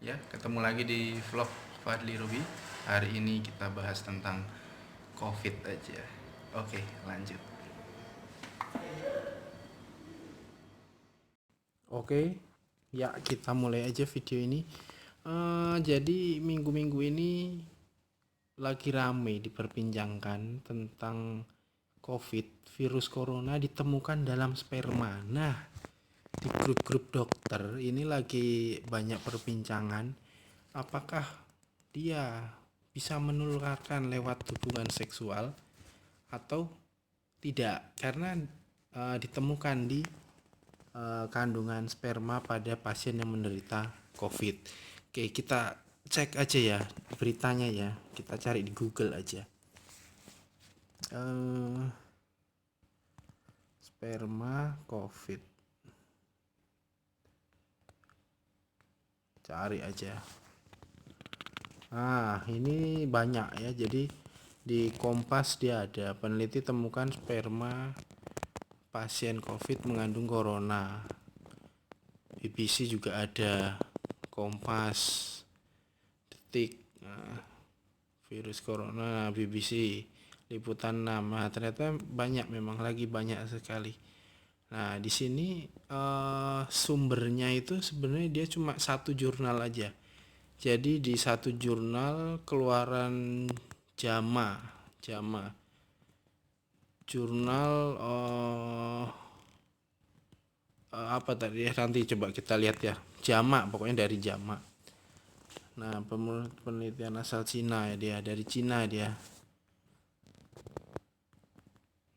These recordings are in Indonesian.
Ya, ketemu lagi di vlog Fadli Ruby. Hari ini kita bahas tentang COVID aja. Oke, lanjut. Oke, ya kita mulai aja video ini. Jadi minggu-minggu ini lagi rame diperbincangkan tentang COVID, virus corona ditemukan dalam sperma. Nah, di grup-grup dokter ini lagi banyak perbincangan apakah dia bisa menularkan lewat hubungan seksual atau tidak, karena ditemukan di kandungan sperma pada pasien yang menderita COVID. Oke, kita cek aja ya beritanya ya. Kita cari di Google aja. Sperma COVID. Cari aja. Nah, ini banyak ya. Jadi di Kompas dia ada peneliti temukan sperma pasien COVID mengandung corona. BBC juga ada, Kompas, Detik, virus corona, BBC, liputan 6. Nah, ternyata banyak, memang lagi banyak sekali. Nah, di sini sumbernya itu sebenarnya dia cuma satu jurnal aja. Jadi di satu jurnal keluaran JAMA jurnal apa tadi ya, nanti coba kita lihat ya, JAMA, pokoknya dari JAMA. Nah, penelitian asal Cina ya, dia dari Cina dia.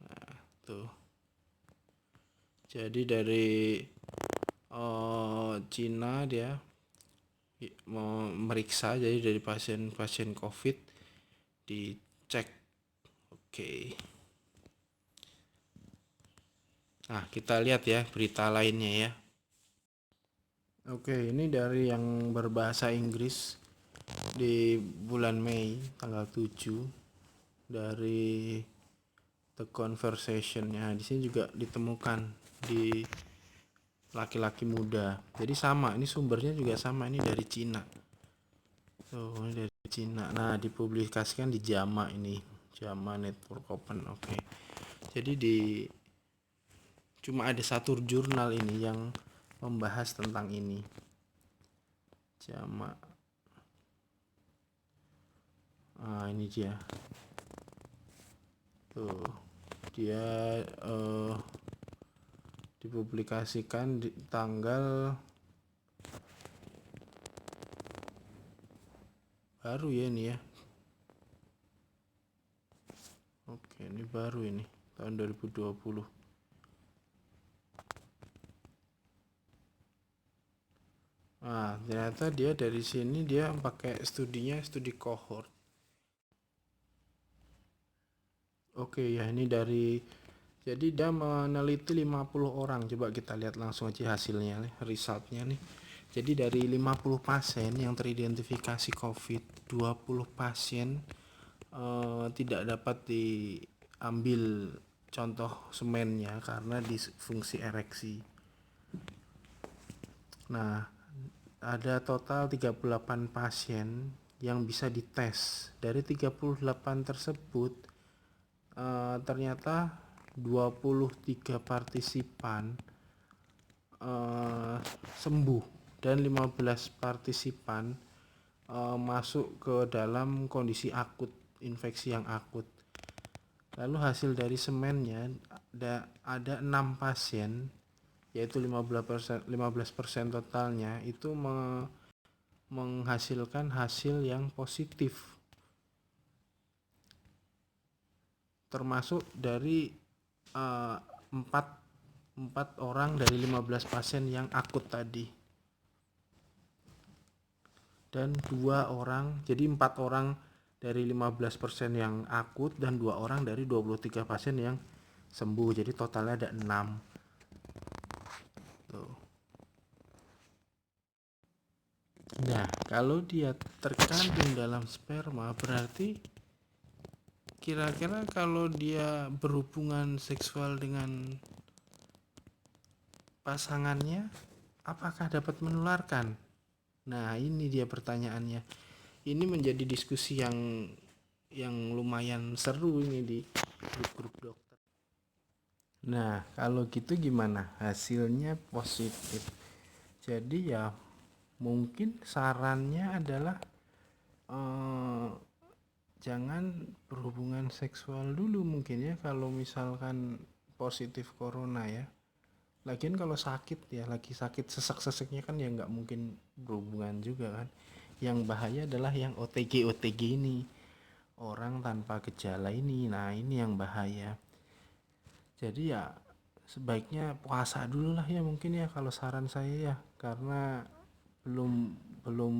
Nah, tuh. Jadi dari Cina dia mau meriksa, jadi dari pasien-pasien COVID dicek. Oke. Nah, kita lihat ya berita lainnya ya. Oke, ini dari yang berbahasa Inggris di bulan Mei tanggal 7 dari The Conversation. Ya, di sini juga ditemukan di laki-laki muda. Jadi sama, ini sumbernya juga sama, ini dari Cina. Ini dari Cina. Nah, dipublikasikan di JAMA ini. JAMA Network Open. Oke. Jadi cuma ada satu jurnal ini yang membahas tentang ini. JAMA. Ini dia. Tuh. Dia dipublikasikan di tanggal baru ya ini ya. Oke, ini baru ini tahun 2020. Nah, ternyata dia dari sini dia pakai studinya studi cohort. Oke ya, ini dari, jadi dia meneliti 50 orang. Coba kita lihat langsung aja hasilnya nih, resultnya nih. Jadi dari 50 pasien yang teridentifikasi COVID, 20 pasien tidak dapat diambil contoh semennya karena disfungsi ereksi. Nah, ada total 38 pasien yang bisa dites. Dari 38 tersebut ternyata 23 partisipan sembuh dan 15 partisipan masuk ke dalam kondisi akut, infeksi yang akut. Lalu hasil dari semennya ada 6 pasien, yaitu 15% totalnya itu menghasilkan hasil yang positif, termasuk dari 4 orang dari 15 pasien yang akut tadi, dan 2 orang, jadi 4 orang dari 15% yang akut dan 2 orang dari 23 pasien yang sembuh. Jadi totalnya ada 6. Tuh. Nah, kalau dia terkandung dalam sperma, berarti kira-kira kalau dia berhubungan seksual dengan pasangannya, apakah dapat menularkan? Nah, ini dia pertanyaannya. Ini menjadi diskusi yang lumayan seru ini di grup-grup dokter. Nah, kalau gitu gimana? Hasilnya positif. Jadi ya mungkin sarannya adalah eh, jangan berhubungan seksual dulu mungkin ya kalau misalkan positif corona ya. Lagian kalau sakit ya, lagi sakit sesek-seseknya kan ya nggak mungkin berhubungan juga kan. Yang bahaya adalah yang OTG ini, orang tanpa gejala ini. Nah, ini yang bahaya. Jadi ya sebaiknya puasa dulu lah ya mungkin ya kalau saran saya ya, karena belum belum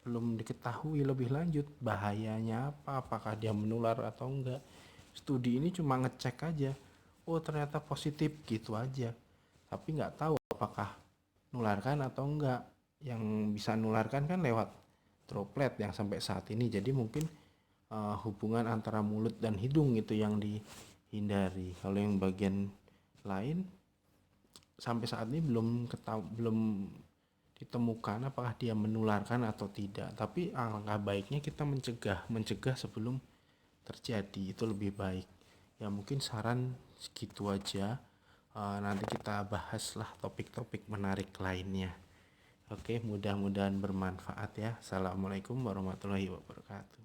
belum diketahui lebih lanjut bahayanya apa, apakah dia menular atau enggak. Studi ini cuma ngecek aja, oh ternyata positif gitu aja, tapi nggak tahu apakah nularkan atau enggak. Yang bisa nularkan kan lewat droplet yang sampai saat ini, jadi mungkin hubungan antara mulut dan hidung itu yang dihindari. Kalau yang bagian lain sampai saat ini belum ditemukan apakah dia menularkan atau tidak. Tapi alangkah baiknya kita mencegah sebelum terjadi, itu lebih baik. Ya mungkin saran segitu aja. Nanti kita bahaslah topik-topik menarik lainnya. Oke, mudah-mudahan bermanfaat ya. Assalamualaikum warahmatullahi wabarakatuh.